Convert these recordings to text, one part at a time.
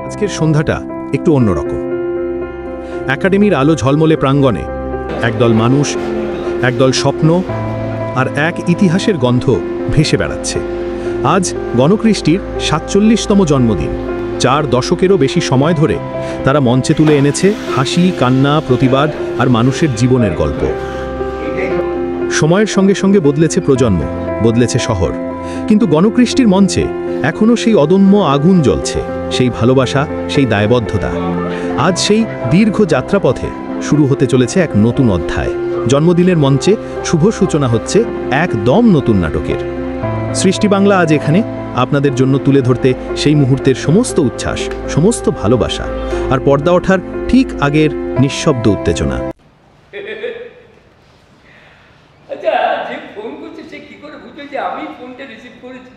আজকের সন্ধ্যাটা একটু অন্যরকম। একাডেমির আলো ঝলমলে প্রাঙ্গণে একদল মানুষ, একদল স্বপ্ন আর এক ইতিহাসের গন্ধ ভেসে বেড়াচ্ছে। আজ গণকৃষ্টির ৪৭তম জন্মদিন। ৪ দশকেরও বেশি সময় ধরে তারা মঞ্চে তুলে এনেছে হাসি, কান্না, প্রতিবাদ আর মানুষের জীবনের গল্প। সময়ের সঙ্গে সঙ্গে বদলেছে প্রজন্ম, বদলেছে শহর, কিন্তু গণকৃষ্টির মঞ্চে এখনও সেই অদম্য আগুন জ্বলছে, সেই ভালোবাসা, সেই দায়বদ্ধতা। আজ সেই দীর্ঘ যাত্রাপথে শুরু হতে চলেছে এক নতুন অধ্যায়। জন্মদিনের মঞ্চে শুভ সূচনা হচ্ছে একদম নতুন নাটকের। সৃষ্টি বাংলা আজ এখানে আপনাদের জন্য তুলে ধরতে সেই মুহূর্তের সমস্ত উচ্ছ্বাস, সমস্ত ভালোবাসা আর পর্দা ওঠার ঠিক আগের নিঃশব্দ উত্তেজনা। আচ্ছা, যে ফোন করছে সে কি করে বুঝবে যে আমি ফোনটা রিসিভ করেছি?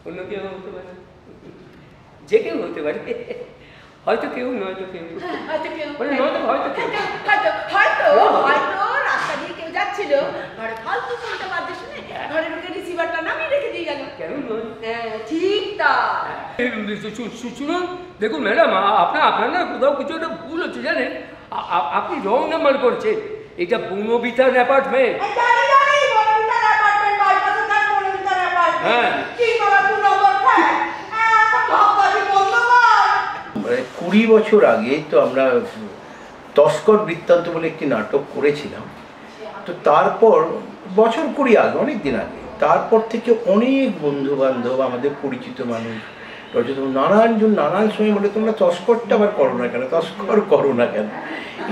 অন্য কেউ হতে পারে, যে কেউ হতে পারে, হয়তো কেউ নয়তো কেউ, হয়তো কেউ রাস্তা দিয়ে কেউ যাচ্ছিল, ঘরে ফালতু ফোনটা বাজে শুনে ঘরে ঢুকে রিসিভারটা নামিয়ে রেখে দিয়ে গেল। কেন নয়? ঠিক তা। শুনুন, দেখুন ম্যাডাম, আপনার না কোথাও কিছু একটা ভুল হচ্ছে জানেন। আপনি রং নাম্বার করছেন। এটা বনবিতার অ্যাপার্টমেন্ট। হ্যাঁ, 20 বছর আগে তো আমরা তস্কর বৃত্তান্ত বলে একটি নাটক করেছিলাম। তো তারপর বছর 20 আগে, অনেক দিন আগে, তারপর থেকে অনেক বন্ধু বান্ধব, আমাদের পরিচিত মানুষ, নানান সময় বলে তোমরা তস্করটা আবার করো না কেন, তস্কর করো না কেন।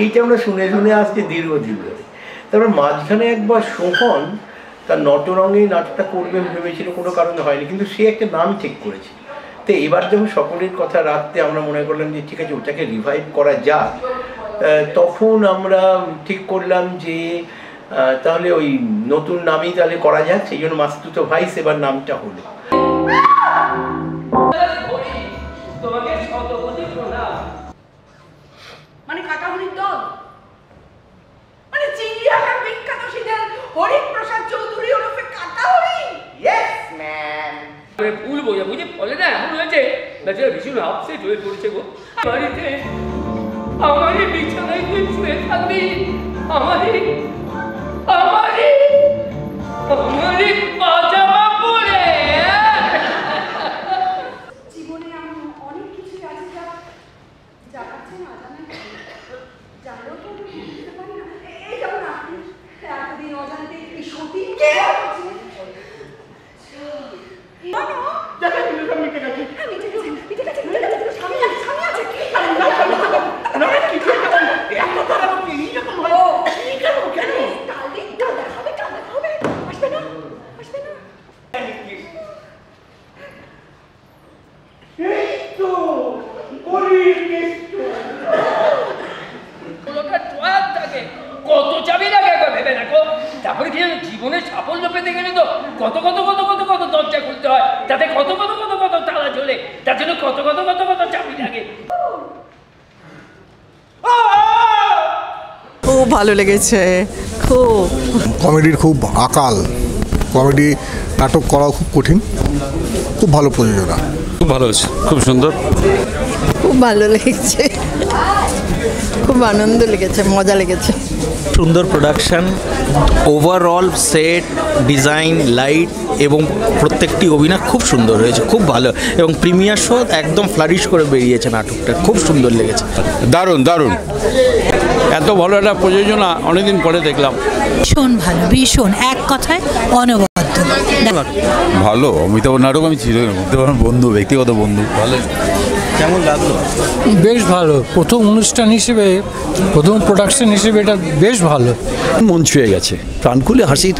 এইটা আমরা শুনে শুনে আসছি দীর্ঘদিন ধরে। তারপর মাঝখানে একবার সোহন তার নটরঙে নাটকটা করবে ভেবেছিল, কোনো কারণে হয়নি, কিন্তু সে একটা নাম ঠিক করেছে। তো এবার যখন সকলের কথা রাখতে আমরা মনে করলাম যে ঠিক আছে, ওটাকে রিভাইভ করা যাক। তখন আমরা ঠিক করলাম যে তাহলে ওই নতুন নামই তাহলে করা যাক। সেই জন্য মাস্তুতো ভাইস এবার নামটা হলো। মানে কাটাহরির দল, মানে চিড়িয়াখানার বিখ্যাত সিদ্ধান্ত হরিপ্রসাদ চৌধুরী ওরফে কাটাহরি। Yes ma'am. ভুল বোঝাবুঝি ফলে না এমন হয়েছে, বেচারা ভীষণ আপসেট হয়ে পড়েছে গো। বাড়িতে আমারই বিছানায় তুই শুয়ে থাকবি, আমারই পাজামা পরে। জীবনে এমন অনেক কিছু আছে যা আছে না জানেন, জানলেও তো বুঝতে পারি না। এই যেমন আপনি এতদিন অজান্তে এই সতীনকে কত চাবি লাগে একবার ভেবে দেখো। তারপরে কি জীবনের সাফল্য পেতে গেলে তো কত দরজা খুলতে হয়, তাতে কত তালা ঝোলে, তার জন্য কত চাবি লাগে। খুব ভালো লেগেছে, খুব কমেডির খুব আকাল। কমেডি নাটক করাও খুব কঠিন, খুব ভালো প্রযোজনা, খুব ভালো হয়েছে, খুব সুন্দর, খুব ভালো লেগেছে, খুব আনন্দ লেগেছে, মজা লেগেছে। সুন্দর production, overall set design, light এবং প্রত্যেকটি অভিনয় খুব সুন্দর হয়েছে, খুব ভালো। এবং প্রিমিয়ার শো একদম ফ্লারিশ করে বেরিয়েছে নাটকটা, খুব সুন্দর লেগেছে। দারুণ দারুণ, এত ভালো একটা প্রযোজনা অনেকদিন পরে দেখলাম। ভীষণ ভালো, ভীষণ, এক কথায় অনবদ্য ভালো। অমিতাভ নাটক আমি ছিল আমার বন্ধু, ব্যক্তিগত বন্ধু। ভালো। কেমন লাগলো? বেশ ভালো, প্রথম অনুষ্ঠান হিসেবে, প্রথম প্রোডাকশন হিসেবে এটা বেশ ভালো। মন ছুঁয়ে গেছে, প্রাণ খুলে হাসির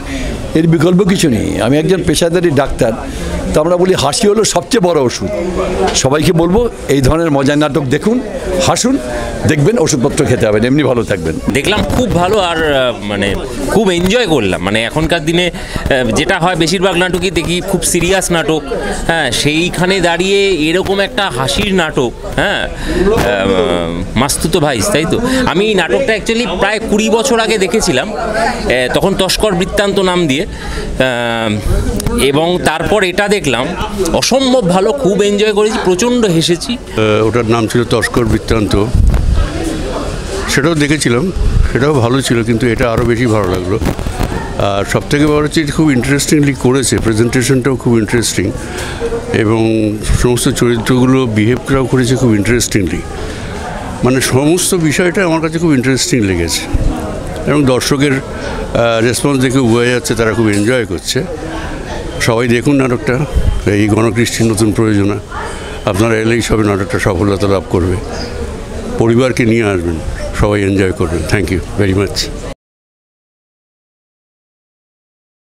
এর বিকল্প কিছু নেই। আমি একজন পেশাদারি ডাক্তার, তো আমরা বলি হাসি হলো সবচেয়ে বড় ওষুধ। সবাইকে বলবো এই ধরনের মজার নাটক দেখুন, হাসুন, দেখবেন ওষুধপত্র খেতে হবে, এমনি ভালো থাকবেন। দেখলাম খুব ভালো, আর মানে খুব এনজয় করলাম। মানে এখনকার দিনে যেটা হয় বেশিরভাগ নাটকই দেখি খুব সিরিয়াস নাটক, হ্যাঁ, সেইখানে দাঁড়িয়ে এরকম একটা হাসির নাটক, হ্যাঁ, মাস্তুতো ভাইস, তাই তো। আমি এই নাটকটা অ্যাকচুয়ালি প্রায় 20 বছর আগে দেখেছিলাম, তখন তখন তস্কর বৃত্তান্ত নাম দিয়ে, এবং তারপর এটা দেখলাম অসম্ভব ভালো, খুব এনজয় করেছি, প্রচণ্ড হেসেছি। ওটার নাম ছিল তস্কর বৃত্তান্ত, সেটাও দেখেছিলাম, সেটাও ভালো ছিল, কিন্তু এটা আরও বেশি ভালো লাগলো। আর সবথেকে বড় হচ্ছে খুব ইন্টারেস্টিংলি করেছে, প্রেজেন্টেশনটাও খুব ইন্টারেস্টিং, এবং সমস্ত চরিত্রগুলো বিহেভ করাও করেছে খুব ইন্টারেস্টিংলি। মানে সমস্ত বিষয়টা আমার কাছে খুব ইন্টারেস্টিং লেগেছে, এবং দর্শকের রেসপন্স দেখে বোঝা যাচ্ছে তারা খুব এনজয় করছে। সবাই দেখুন নাটকটা, এই গণকৃষ্টির নতুন প্রয়োজনা। আপনারা এলেই সবে নাটকটা সফলতা লাভ করবে, পরিবারকে নিয়ে আসবেন, সবাই এনজয় করবেন। Thank you very much.